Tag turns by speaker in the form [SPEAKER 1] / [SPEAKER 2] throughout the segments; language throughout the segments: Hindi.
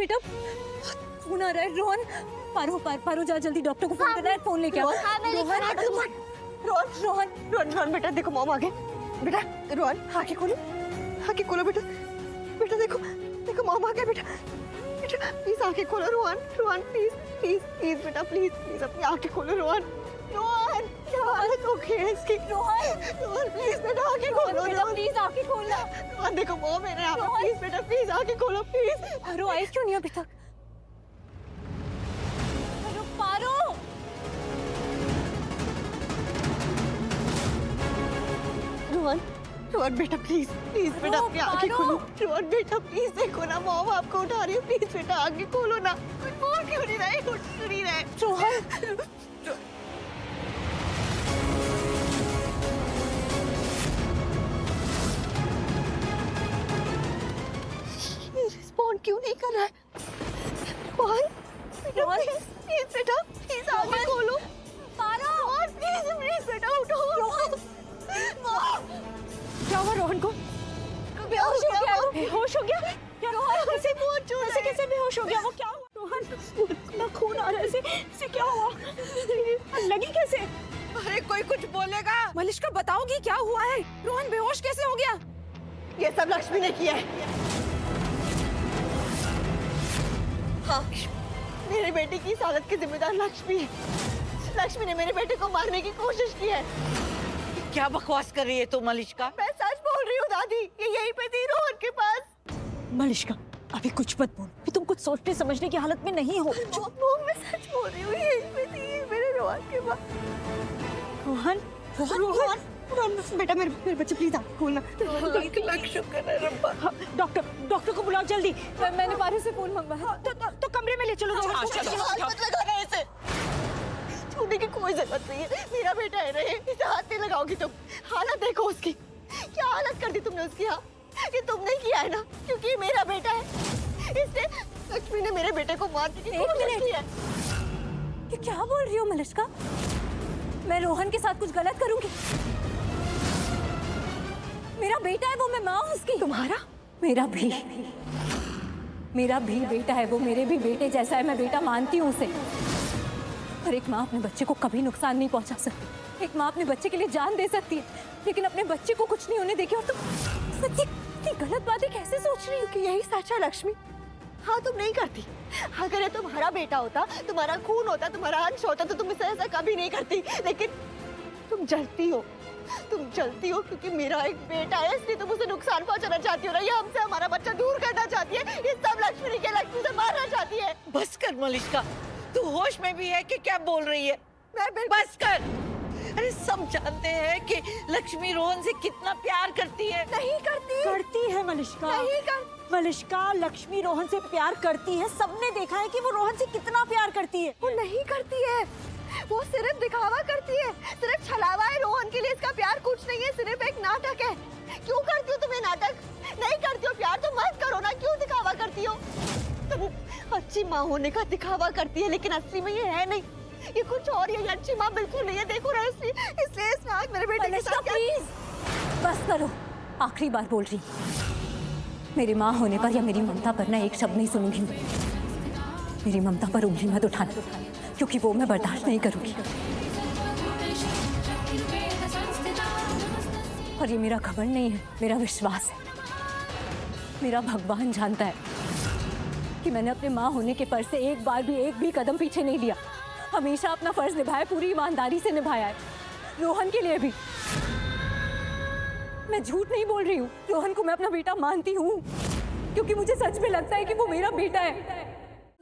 [SPEAKER 1] बेटा, खून आ रहा है। रोहन, पारो जा जल्दी, डॉक्टर को फोन करना है। फोन लेके आओ।
[SPEAKER 2] रोहन बेटा देखो मॉम आ गए। बेटा रोहन आंखें खोलो बेटा। बेटा देखो मॉम आ गए। बेटा प्लीज आंखें खोलो। रोहन प्लीज बेटा प्लीज अपनी आंखें खोलो। रोहन क्या हालत हो गई है इसकी? रोहन प्लीज बेटा आंखें खोलो।
[SPEAKER 1] प्लीज आंखें खोलना।
[SPEAKER 2] रोहन देखो मॉम मेरे यहाँ पे, प्लीज बेटा प्लीज आंखें खोलो प्लीज।
[SPEAKER 1] पारो आई क्यों नहीं अभी तक? पारो
[SPEAKER 2] रोहन बेटा प्लीज बेटा अपनी आंखें खोलो। रोहन बेटा प्लीज देखो ना मॉम आपको उठा रही है। प्लीज बेटा आंखें खोलो ना। उठ क्यों नहीं रहे?
[SPEAKER 1] रोहन
[SPEAKER 2] रिस्पॉन्ड क्यों नहीं कर रहा है? रोहन प्लीज बेटा प्लीज आंखें खोलो। रोहन प्लीज बेटा उठो।
[SPEAKER 1] क्या हुआ रोहन को? बेहोश हो गया क्या? रोहन कैसे बेहोश हो गया? वो क्या हुआ? रोहन इतना खून आ रहा है, इसे क्या हुआ? लगी कैसे?
[SPEAKER 2] अरे कोई कुछ बोलेगा?
[SPEAKER 3] मलिश्का बताओगी क्या हुआ है? रोहन बेहोश कैसे हो गया?
[SPEAKER 2] ये सब लक्ष्मी ने किया है। हाँ, मेरी बेटी की इस हालत की जिम्मेदार लक्ष्मी है। लक्ष्मी ने मेरे बेटे को मारने की कोशिश की है।
[SPEAKER 4] क्या बकवास कर रही है तू मलिश्का?
[SPEAKER 2] मैं सच बोल रही हूँ दादी, ये यहीं पे थी रोहन के पास।
[SPEAKER 1] मलिश्का अभी कुछ मत बोल, तुम कुछ सोचने समझने की हालत में नहीं हो।
[SPEAKER 2] मैं सच बोल रही हूँ, यहीं पे थी मेरे रोहन के पास। रोहन बेटा मेरे बच्चे प्लीज आप खोलना।
[SPEAKER 1] डॉक्टर को बुलाओ जल्दी। मैंने पारो से फोन मंगवाया। तो कमरे में ले चलो।
[SPEAKER 2] मत लगाना इसे, छूने की कोई जरूरत नहीं है। मेरा बेटा है रहे, इसे हाथ नहीं लगाओगी तुम। हालत देखो उसकी, क्या हालत कर दी तुमने उसकी। हाँ ये तुमने किया है ना, क्योंकि ये मेरा बेटा है। इसने लक्ष्मी ने मेरे बेटे को मारने की कोशिश की है।
[SPEAKER 1] ये क्या बोल रही हो मलिश्का? मैं रोहन के साथ कुछ गलत करूंगी? मेरा बेटा है वो, मैं माँ हूँ उसकी।
[SPEAKER 2] तुम्हारा?
[SPEAKER 1] मेरा भी बेटा है वो, मेरे भी बेटे जैसा है। मैं बेटा मानती हूँ उसे, पर एक माँ अपने बच्चे को कभी नुकसान नहीं पहुंचा सकती। एक माँ अपने बच्चे के लिए जान दे सकती है, लेकिन अपने बच्चे को कुछ नहीं होने देगी। और तुम सच्ची गलत बातें कैसे सोच रही हो?
[SPEAKER 2] कि यही सच है लक्ष्मी। हाँ तुम नहीं करती। अगर ये तुम्हारा बेटा होता, तुम्हारा खून होता, तुम्हारा अंश होता, तो तुम इसे ऐसा कभी नहीं करती। लेकिन तुम जलती हो क्योंकि मेरा एक बेटा है, इसलिए तुम उसे नुकसान पहुंचाना चाहती हो ना। ये हमसे हमारा बच्चा दूर करना चाहती है। ये सब लक्ष्मी के लक्ष्मी से मारना चाहती है।
[SPEAKER 4] बस कर मलिश्का, तू होश में भी है कि क्या बोल रही है? बस कर। अरे सब जानते हैं कि लक्ष्मी रोहन से कितना प्यार करती है।
[SPEAKER 2] नहीं
[SPEAKER 1] करती है मलिश्का।
[SPEAKER 2] नहीं
[SPEAKER 1] मलिश्का लक्ष्मी रोहन से प्यार करती है। सबने देखा है कि वो रोहन से कितना प्यार करती है।
[SPEAKER 2] वो नहीं करती है, वो सिर्फ दिखावा करती है, सिर्फ छलावा है। रोहन के लिए इसका प्यार कुछ नहीं है, सिर्फ एक नाटक है। क्यों करती हो तुम ये नाटक? नहीं करती हो प्यार तो मत करो ना, क्यों दिखावा करती हो? तुम अच्छी माँ होने का दिखावा करती है, लेकिन असली में ये है नहीं, ये कुछ और। ये अच्छी माँ बिल्कुल नहीं है। देखो ना इसलिए इसने आज मेरे बेटे के साथ
[SPEAKER 1] प्लीज बस करो, आखिरी बार बोल रही। मेरी माँ होने पर या मेरी ममता पर ना एक शब्द नहीं सुनूंगी। मेरी ममता पर उंगली मत उठाना, क्योंकि वो मैं बर्दाश्त नहीं करूंगी। और ये मेरा घमंड नहीं है, मेरा विश्वास है। मेरा भगवान जानता है कि मैंने अपने माँ होने के फर्ज से एक बार भी एक भी कदम पीछे नहीं लिया। हमेशा अपना फर्ज निभाया, पूरी ईमानदारी से निभाया है। रोहन के लिए भी। मैं झूठ नहीं बोल रही हूँ। रोहन को मैं अपना बेटा मानती हूँ, क्योंकि मुझे सच में लगता है कि वो मेरा बेटा है।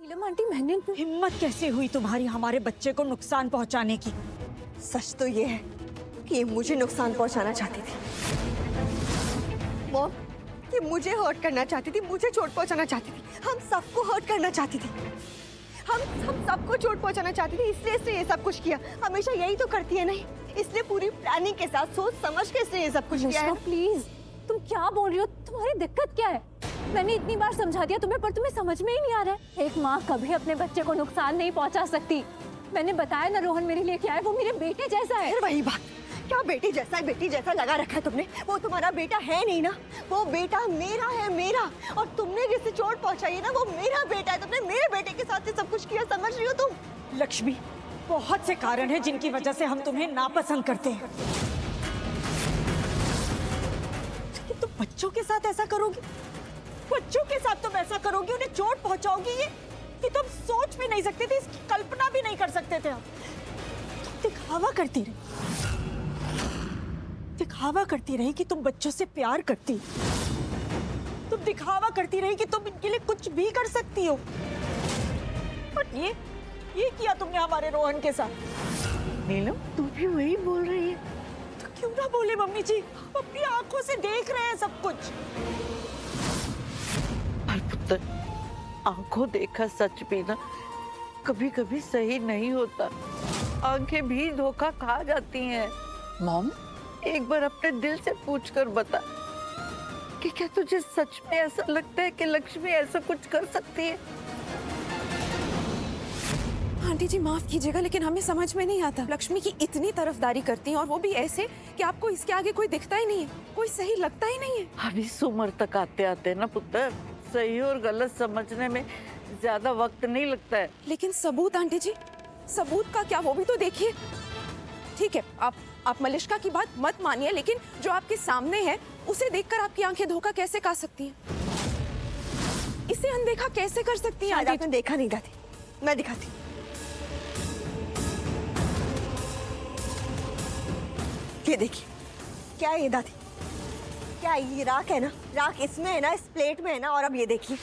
[SPEAKER 1] नीलम आंटी, मैंने
[SPEAKER 3] हिम्मत कैसे हुई तुम्हारी हमारे बच्चे को नुकसान पहुंचाने की?
[SPEAKER 2] सच तो ये है कि ये मुझे नुकसान पहुंचाना चाहती थी। मॉम, ये मुझे हर्ट करना चाहती थी, मुझे चोट पहुंचाना चाहती थी, हम सबको हर्ट करना चाहती थी। हम सबको चोट पहुंचाना चाहती थी, इसलिए इसने ये सब कुछ किया। हमेशा यही तो करती है नहीं, इसलिए पूरी प्लानिंग के साथ सोच समझ के इसने ये सब कुछ किया है।
[SPEAKER 1] प्लीज, तुम क्या बोल रही हो? तुम्हारी दिक्कत क्या है? मैंने इतनी बार समझा दिया तुम्हें, पर तुम्हें समझ में ही नहीं आ रहा है। एक माँ कभी अपने बच्चे को नुकसान नहीं पहुंचा सकती। मैंने बताया ना, रोहन मेरे लिए क्या है, वो मेरे बेटे जैसा है।
[SPEAKER 2] फिर वही बात क्या बेटी जैसा लगा रखा है तुमने? वो तुम्हारा बेटा है नहीं ना, वो बेटा मेरा है, मेरा। और तुमने जिसे चोट पहुंचाई है ना, वो मेरा बेटा है। तुमने मेरे बेटे के साथ ये सब कुछ किया, समझ रही हो तुम?
[SPEAKER 3] लक्ष्मी, बहुत से कारण हैं जिनकी वजह से हम तुम्हें नापसंद करते हैं, लेकिन तुम बच्चों के साथ ऐसा करोगी? बच्चों के साथ तुम ऐसा करोगी, उन्हें चोट पहुंचाओगी? ये तुम सोच भी नहीं सकते थे, इसकी कल्पना भी नहीं कर सकते थे। हम दिखावा करती रही कि तुम बच्चों से प्यार करती, तुम दिखावा करती रही कि तुम इनके लिए कुछ भी कर सकती हो। और ये किया तुमने हमारे रोहन के साथ।
[SPEAKER 4] नीलम, तू भी वही बोल रही है?
[SPEAKER 3] तो क्यों ना बोले मम्मी जी, हम अपनी आंखों से देख रहे हैं सब कुछ।
[SPEAKER 4] पर पुत्र, आंखों देखा सच भी ना कभी कभी सही नहीं होता। आंखें भी धोखा खा जाती हैं। मॉम, एक बार अपने दिल से पूछकर बता कि क्या तुझे सच में ऐसा लगता है कि लक्ष्मी ऐसा कुछ कर सकती है?
[SPEAKER 5] आंटी जी माफ कीजिएगा, लेकिन हमें समझ में नहीं आता। लक्ष्मी की इतनी तरफदारी करती हैं और वो भी ऐसे कि आपको इसके आगे कोई दिखता ही नहीं है, कोई सही लगता ही नहीं है।
[SPEAKER 4] अब इस उम्र तक आते आते ना पुत्र, सही और गलत समझने में ज्यादा वक्त नहीं लगता है।
[SPEAKER 5] लेकिन सबूत आंटी जी, सबूत का क्या, वो भी तो देखिए। ठीक है, आप मलिष्का की बात मत मानिए, लेकिन जो आपके सामने है उसे देखकर आपकी आंखें धोखा कैसे खा सकती हैं? इसे अनदेखा कैसे कर सकती हैं?
[SPEAKER 2] शायद
[SPEAKER 5] आंटी
[SPEAKER 2] आपने देखा नहीं दादी, मैं दिखाती। ये देखिए, क्या है ये दादी? क्या ये राख है ना? राख इसमें है ना, इस प्लेट में है ना। और अब ये देखिए,